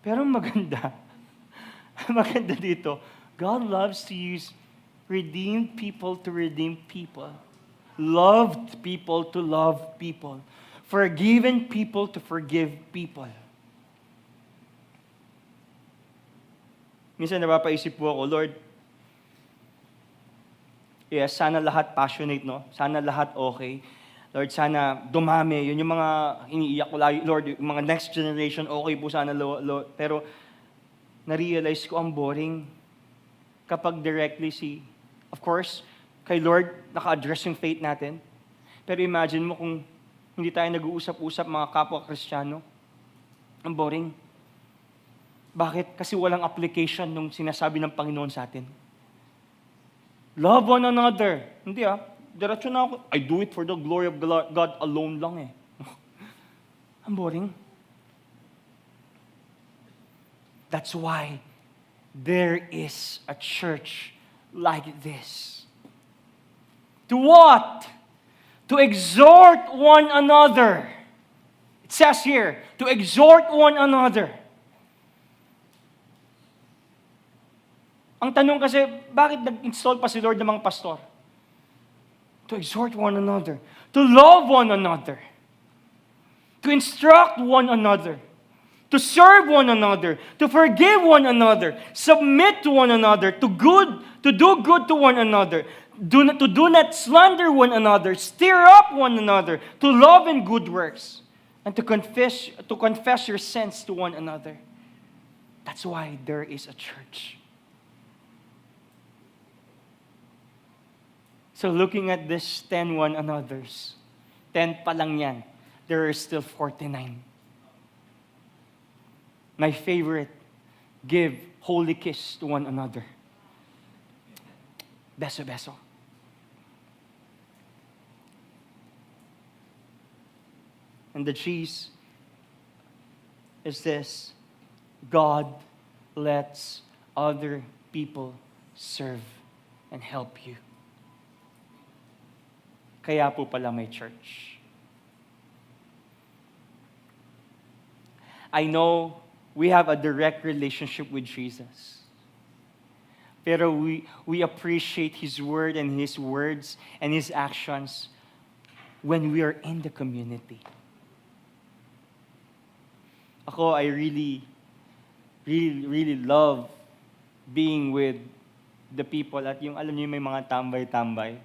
Pero maganda. Maganda dito. God loves to use redeemed people to redeem people. Loved people to love people. Forgiven people to forgive people. Minsan napapaisip po ako, Lord, yes, sana lahat passionate, no? Sana lahat okay. Lord, sana dumami. Yun yung mga iniiyak ko lagi. Lord, yung mga next generation, okay po sana. Lord. Pero, na-realize ko ang boring kapag directly of course, kay Lord, naka-address yung faith natin. Pero imagine mo kung hindi tayo nag-uusap-usap mga kapwa Kristiyano. Ang boring. Bakit? Kasi walang application nung sinasabi ng Panginoon sa atin. Love one another. Hindi diretso na ako. I do it for the glory of God alone lang eh. Ang boring. That's why there is a church like this. To what? To exhort one another. It says here, to exhort one another. Ang tanong kasi, bakit nag-install pa si Lord ng mga pastor? To exhort one another. To love one another. To instruct one another. To serve one another. To forgive one another. Submit to one another. To do good to one another. To do not slander one another. Stir up one another. To love and good works. And to confess your sins to one another. That's why there is a church. So looking at this 10 one another's, 10 pa lang yan, there are still 49. My favorite, give holy kiss to one another. Beso, beso. And the cheese is this: God lets other people serve and help you. Kaya po pala may church. I know we have a direct relationship with Jesus. Pero we appreciate His word and His words and His actions when we are in the community. Ako, I really love being with the people at yung, alam niyo, may mga tambay-tambay.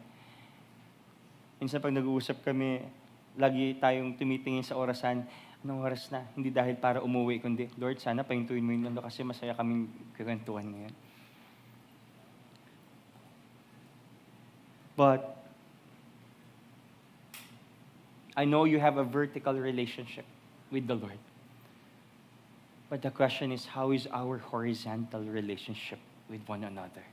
Minsan pag nag-uusap kami, lagi tayong tumitingin sa orasan. Anong oras na? Hindi dahil para umuwi, kundi, Lord, sana pahintuin mo yun kasi masaya kaming kwentuhan ngayon. But, I know you have a vertical relationship with the Lord. But the question is, how is our horizontal relationship with one another?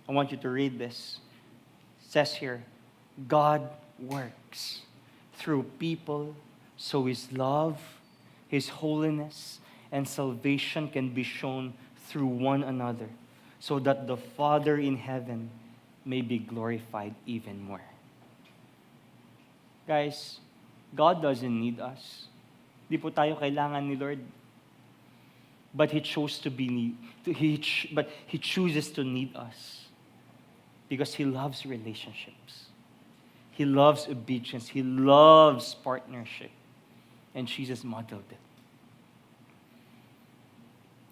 I want you to read this. It says here, God works through people so His love, His holiness, and salvation can be shown through one another. so that the Father in heaven may be glorified even more. Guys, God doesn't need us. Di po tayo kailangan ni Lord. But He chooses to need us because He loves relationships. He loves obedience. He loves partnership. And Jesus modeled it.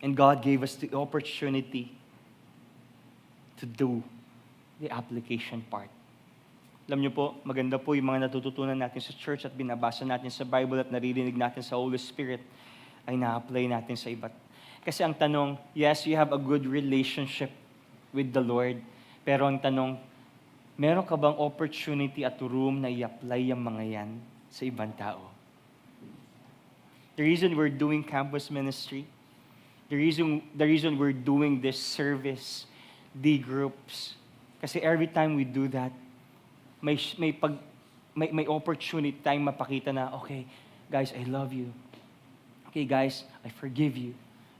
And God gave us the opportunity to do the application part. Alam niyo po, maganda po yung mga natututunan natin sa church at binabasa natin sa Bible at naririnig natin sa Holy Spirit ay na-apply natin sa iba't. Kasi ang tanong, yes, you have a good relationship with the Lord, pero ang tanong, meron ka bang opportunity at room na i-apply yung mga yan sa ibang tao? The reason we're doing campus ministry, the reason we're doing this service, D groups, kasi every time we do that, may opportunity tayong mapakita na, okay, guys, I love you. Okay, guys, I forgive you.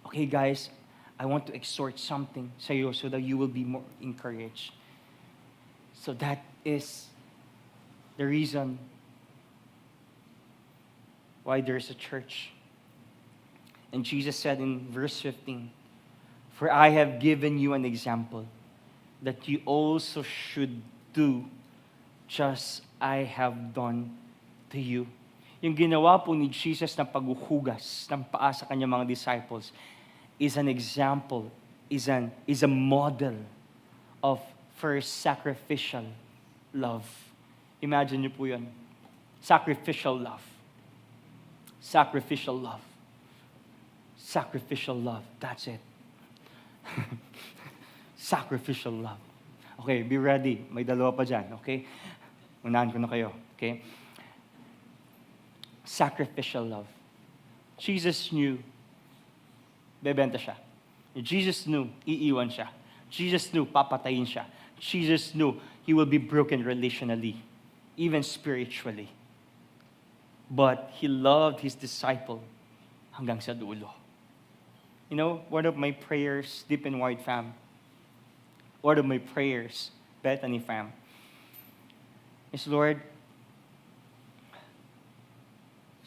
Okay, guys, I want to exhort something sa iyo so that you will be more encouraged. So that is the reason why there's a church. And Jesus said in verse 15, "For I have given you an example, that you also should do just I have done to you." Yung ginawa po ni Jesus na paghuhugas ng paa sa kanyang mga disciples is an example, is a model of first sacrificial love. Imagine niyo po yun. Sacrificial love. Sacrificial love. Sacrificial love. That's it. Sacrificial love. Okay, be ready. May dalawa pa dyan, okay? Unahan ko na kayo, okay? Sacrificial love. Jesus knew, bebenta siya. Jesus knew, iiwan siya. Jesus knew, papatayin siya. Jesus knew he will be broken relationally, even spiritually. But he loved his disciple hanggang sa dulo. You know, one of my prayers, Deep and Wide fam, one of my prayers, Bethany fam, is, Lord,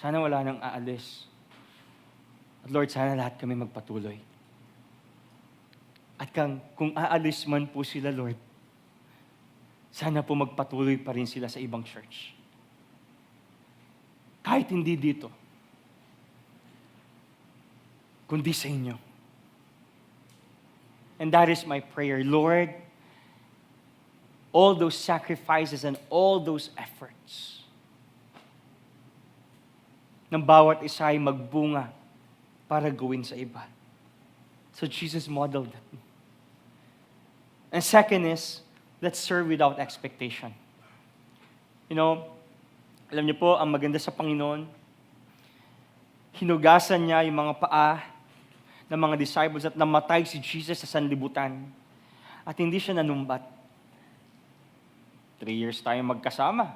sana wala nang aalis. At Lord, sana lahat kami magpatuloy. At kung aalis man po sila, Lord, sana po magpatuloy pa rin sila sa ibang church. Kahit hindi dito, kundi sa inyo. And that is my prayer. Lord, all those sacrifices and all those efforts ng bawat isa ay magbunga para gawin sa iba. So Jesus modeled it. And second is, let's serve without expectation. You know, alam niyo po, ang maganda sa Panginoon, hinugasan niya yung mga paa ng mga disciples at namatay si Jesus sa sanlibutan. At hindi siya nanumbat. 3 years tayong magkasama.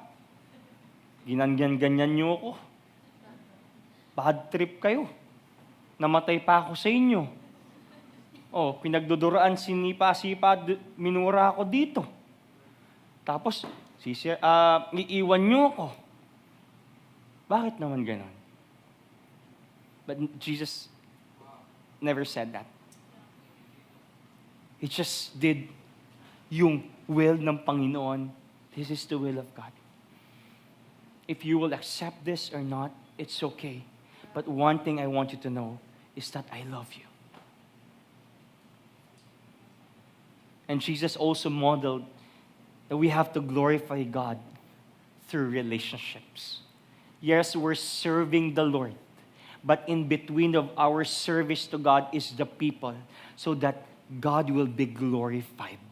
Ginanyan-ganyan niyo ako. Bad trip kayo. Namatay pa ako sa inyo. Oh, pinagduduraan, sinipa-sipa, minura ako dito. Tapos, iiwan niyo ako. Bakit naman ganon? But Jesus never said that. He just did yung will ng Panginoon. This is the will of God. If you will accept this or not, it's okay. But one thing I want you to know is that I love you. And Jesus also modeled that we have to glorify God through relationships. Yes, we're serving the Lord, but in between of our service to God is the people, so that God will be glorified.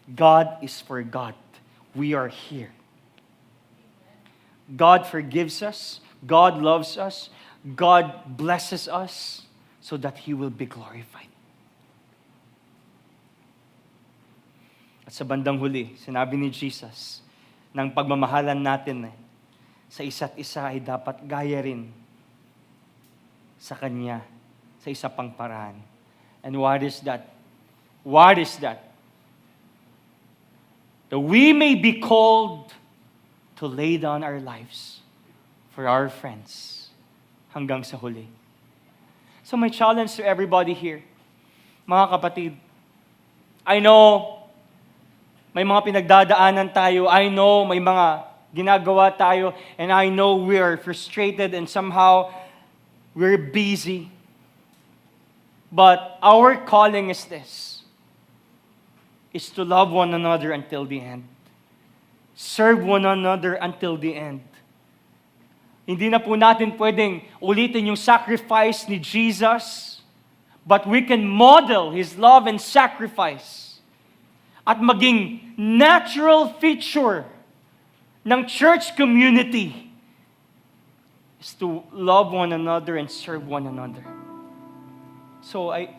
God is for God. We are here. God forgives us. God loves us. God blesses us so that He will be glorified. At sa bandang huli, sinabi ni Jesus, ng pagmamahalan natin sa isa't isa ay dapat gaya rin sa Kanya sa isa pang paraan. And what is that? What is that? That we may be called to lay down our lives for our friends hanggang sa huli. So my challenge to everybody here, mga kapatid, I know may mga pinagdadaanan tayo. I know may mga ginagawa tayo. And I know we are frustrated and somehow we're busy. But our calling is this, is to love one another until the end. Serve one another until the end. Hindi na po natin pwedeng ulitin yung sacrifice ni Jesus, but we can model His love and sacrifice at maging natural feature ng church community is to love one another and serve one another. So I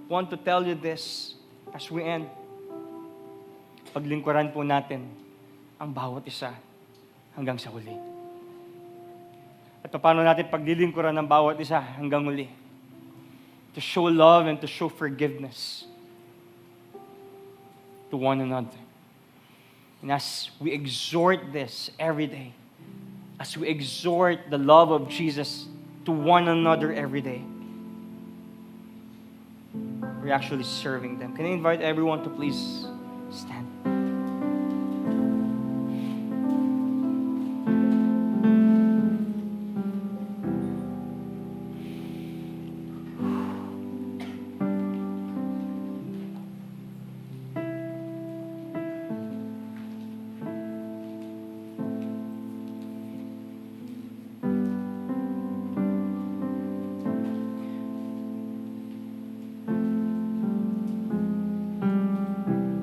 want to tell you this as we end. Paglingkuran po natin ang bawat isa hanggang sa huli. At paano natin paglilingkuran ng bawat isa hanggang huli? To show love and to show forgiveness to one another. And as we exhort this every day, as we exhort the love of Jesus to one another every day, we're actually serving them. Can I invite everyone to please stand?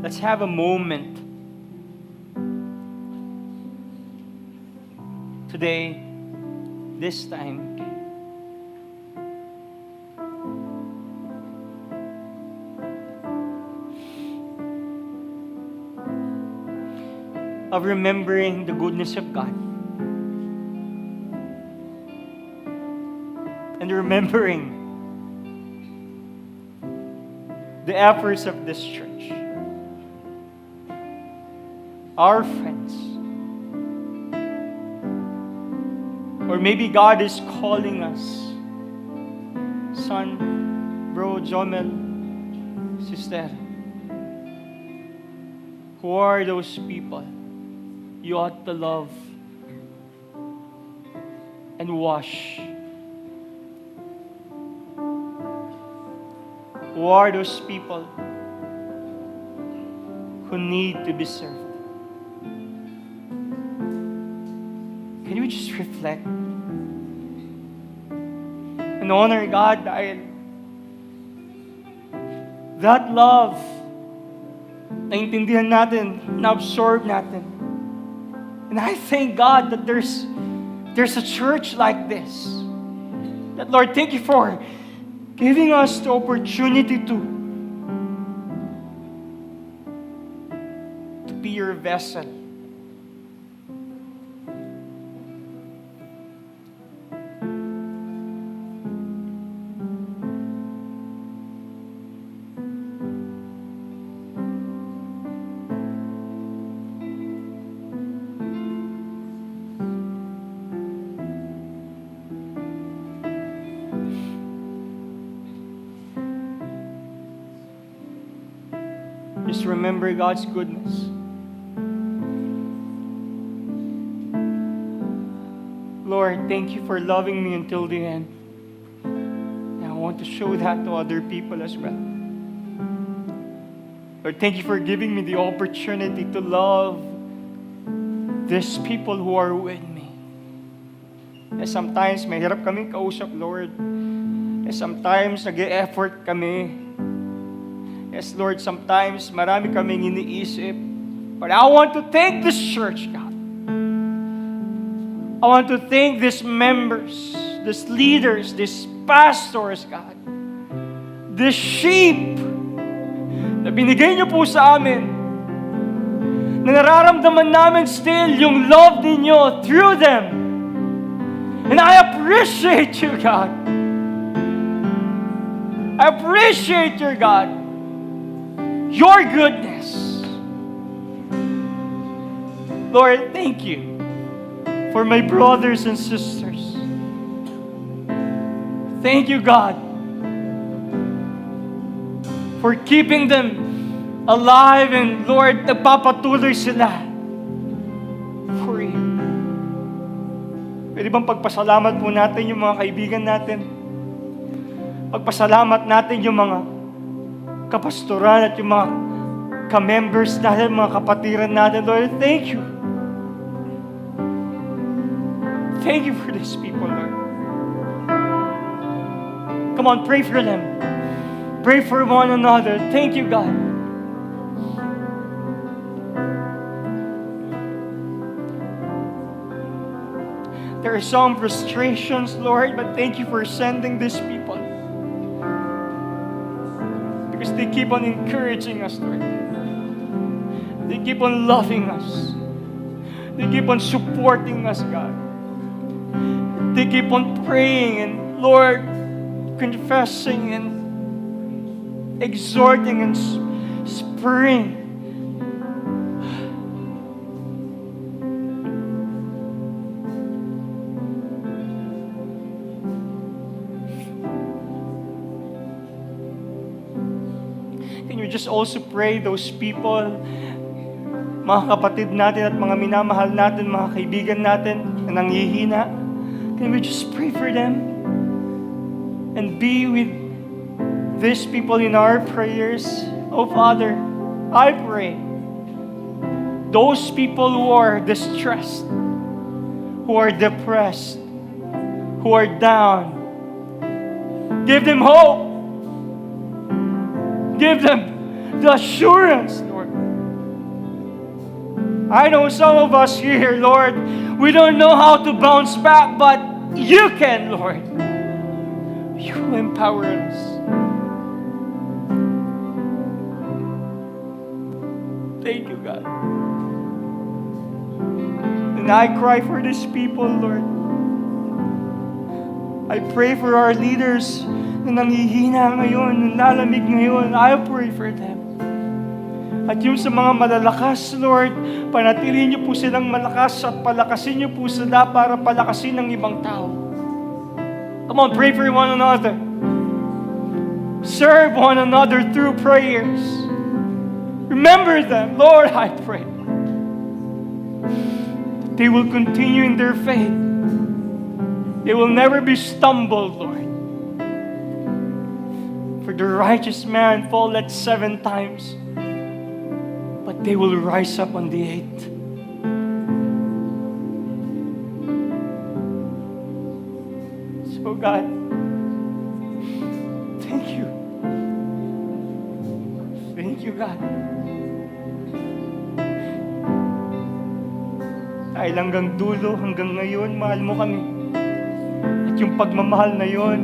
Let's have a moment today, this time, of remembering the goodness of God and remembering the efforts of this church. Our friends. Or maybe God is calling us. Son, bro, Jomel, sister. Who are those people you ought to love and wash? Who are those people who need to be served? Can you just reflect and honor God dahil that love naintindihan natin, na-absorb natin. And I thank God that there's a church like this. That Lord, thank you for giving us the opportunity to be your vessel. Just remember God's goodness. Lord, thank you for loving me until the end. And I want to show that to other people as well. Lord, thank you for giving me the opportunity to love these people who are with me. And sometimes mahirap kaming kausap, Lord. And sometimes nag-e-effort kami. Yes, Lord, sometimes marami kaming iniisip. But I want to thank this church, God. I want to thank these members, these leaders, these pastors, God. These sheep na binigay niyo po sa amin. Na nararamdaman namin still yung love ninyo through them. And I appreciate you, God. I appreciate your God, your goodness. Lord, thank you for my brothers and sisters. Thank you, God, for keeping them alive, and Lord, nagpapatuloy sila for you. Pwede bang pagpasalamat po natin yung mga kaibigan natin? Pagpasalamat natin yung mga kapastoran at yung mga ka-members natin, mga kapatiran natin. Lord, thank you. Thank you for these people, Lord. Come on, pray for them. Pray for one another. Thank you, God. There are some frustrations, Lord, but thank you for sending these people. Because they keep on encouraging us, Lord. They keep on loving us. They keep on supporting us, God. They keep on praying and, Lord, confessing and exhorting and spurring. Can you just also pray those people, mga kapatid natin at mga minamahal natin, mga kaibigan natin na nanghihina? Can we just pray for them? And be with these people in our prayers. Oh Father, I pray those people who are distressed, who are depressed, who are down, give them hope. Give them the assurance, Lord. I know some of us here, Lord, we don't know how to bounce back, but you can, Lord. You empower us. Thank you, God. And I cry for these people, Lord. I pray for our leaders na nanghihina ngayon, nalalamig ngayon. I pray for them. At yung sa mga malalakas, Lord, panatilihin niyo po silang malakas at palakasin niyo po sila para palakasin ng ibang tao. Come on, pray for one another. Serve one another through prayers. Remember them, Lord, I pray. That they will continue in their faith. They will never be stumbled, Lord. For the righteous man falleth 7 times, but they will rise up on the 8th. So God, thank you. Thank you, God. Dahil hanggang dulo, hanggang ngayon, mahal mo kami. At yung pagmamahal na yon,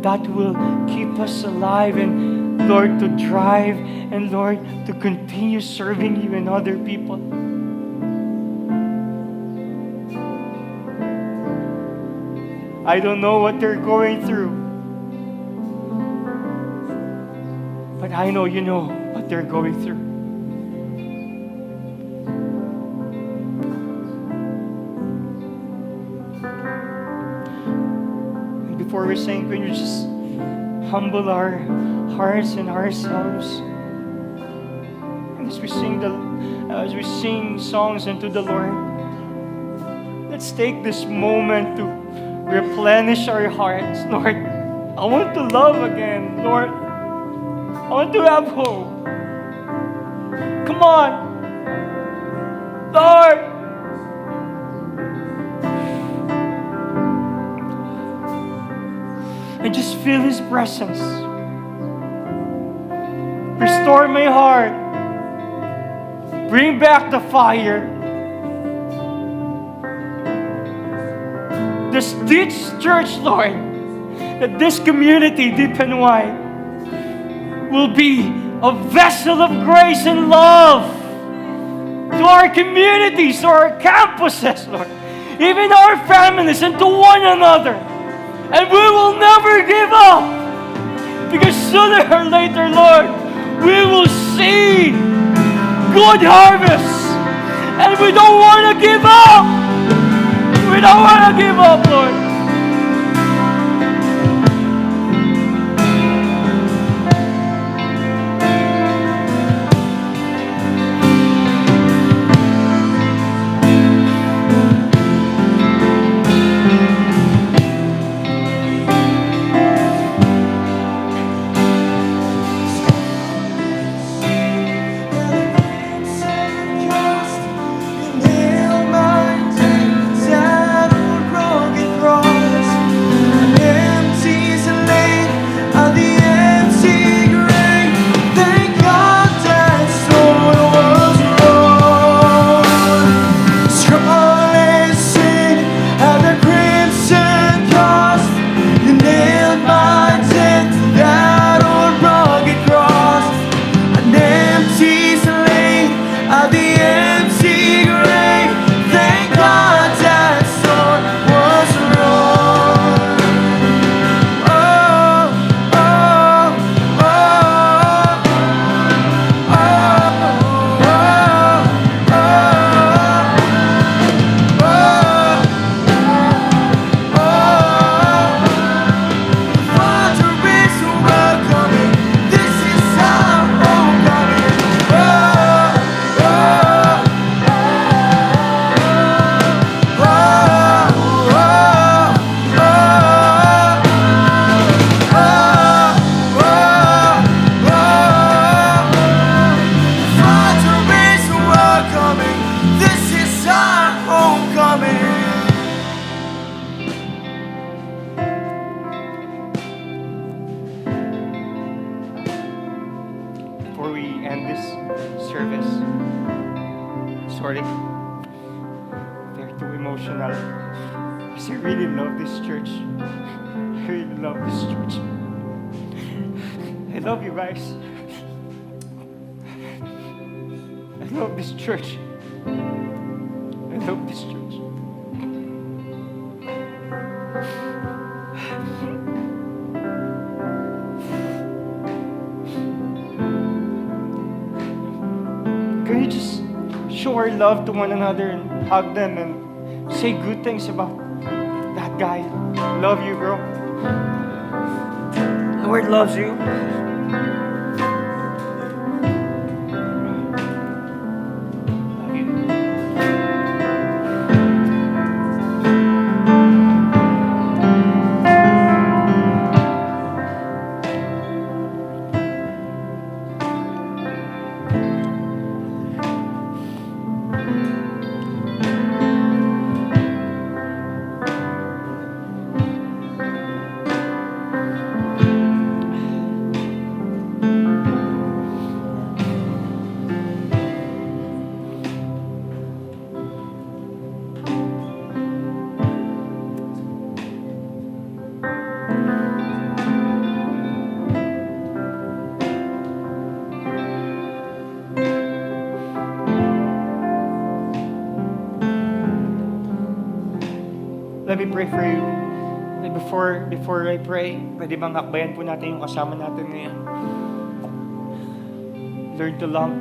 that will keep us alive and, Lord, to drive and, Lord, to continue serving you and other people. I don't know what they're going through, but I know you know what they're going through. And before we sing, can you just humble our hearts and ourselves? And as we sing songs unto the Lord, let's take this moment to replenish our hearts. Lord, I want to love again. Lord, I want to have hope. Come on. Lord. And just feel His presence. Restore my heart. Bring back the fire. This church, Lord, that this community, Deep and Wide, will be a vessel of grace and love to our communities, to our campuses, Lord, even our families, and to one another. And we will never give up. Because sooner or later, Lord, we will see good harvests. And we don't want to give up. We don't want to give up, Lord. Before we end this service, sorry, they're too emotional. Because I really love this church. I really love this church. I love you guys. I love this church. I love this church. Can you just show our love to one another and hug them and say good things about that guy? Love you, bro. The Lord loves you. Love you. Let me pray for you. Before I pray, pwede bang akbayan po natin yung kasama natin ngayon? Learn to love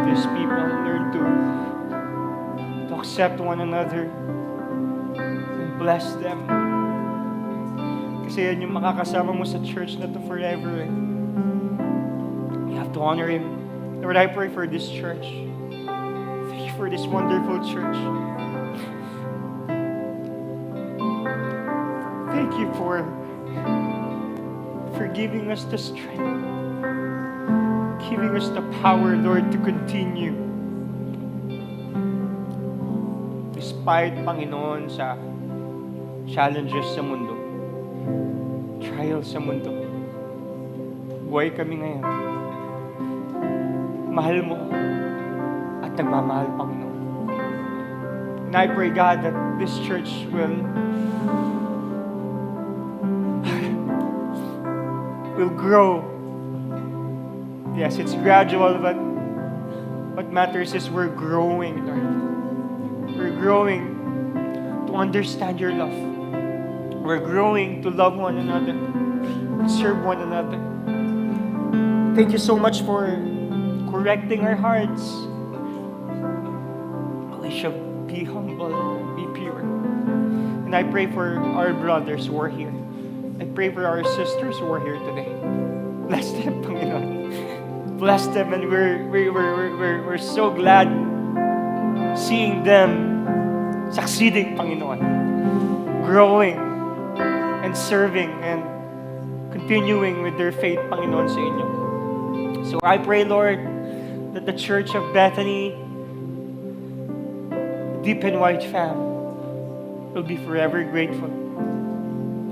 these people. Learn to accept one another and bless them. Kasi yan yung makakasama mo sa church na to forever. You have to honor Him. Lord, I pray for this church. Thank you for this wonderful church. Thank you for giving us the strength, giving us the power, Lord, to continue. Despite, Panginoon, sa challenges sa mundo, trials sa mundo, buhay kami ngayon. Mahal mo at nagmamahal, Panginoon. And I pray, God, that this church will grow. Yes, it's gradual, but what matters is we're growing, Lord. We're growing to understand your love. We're growing to love one another. and serve one another. Thank you so much for correcting our hearts. We shall be humble, be pure. And I pray for our brothers who are here. I pray for our sisters who are here today. Bless them, Panginoon. Bless them, and we're so glad seeing them succeeding, Panginoon. Growing and serving and continuing with their faith, Panginoon, sa inyo. So I pray, Lord, that the Church of Bethany, Deep and Wide fam, will be forever grateful.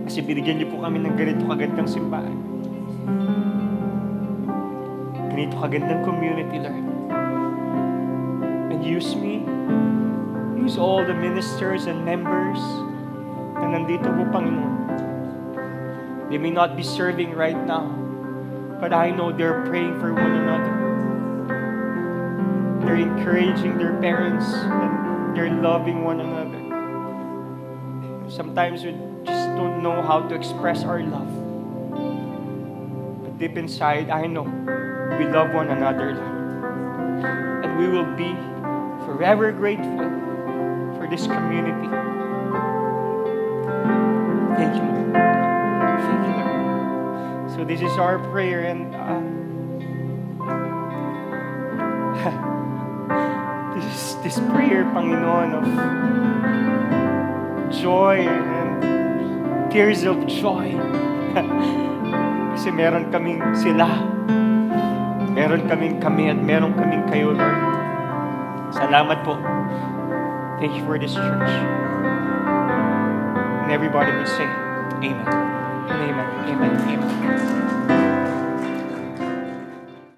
Kasi binigyan niyo po kami ng ganito kagandang simbahan. Ganito kagandang community, Lord. And use me. Use all the ministers and members na nandito po, Panginoon. They may not be serving right now, but I know they're praying for one another. They're encouraging their parents and they're loving one another. Sometimes we just don't know how to express our love. But deep inside, I know we love one another, Lord. And we will be forever grateful for this community. Thank you, Lord. Thank you, Lord. So this is our prayer, and this prayer, Panginoon, of joy and tears of joy. Kasi meron kaming sila. Meron kaming kami at meron kaming kayo, Lord. Salamat po. Thank you for this church. And everybody would say, Amen. And amen. Amen. Amen.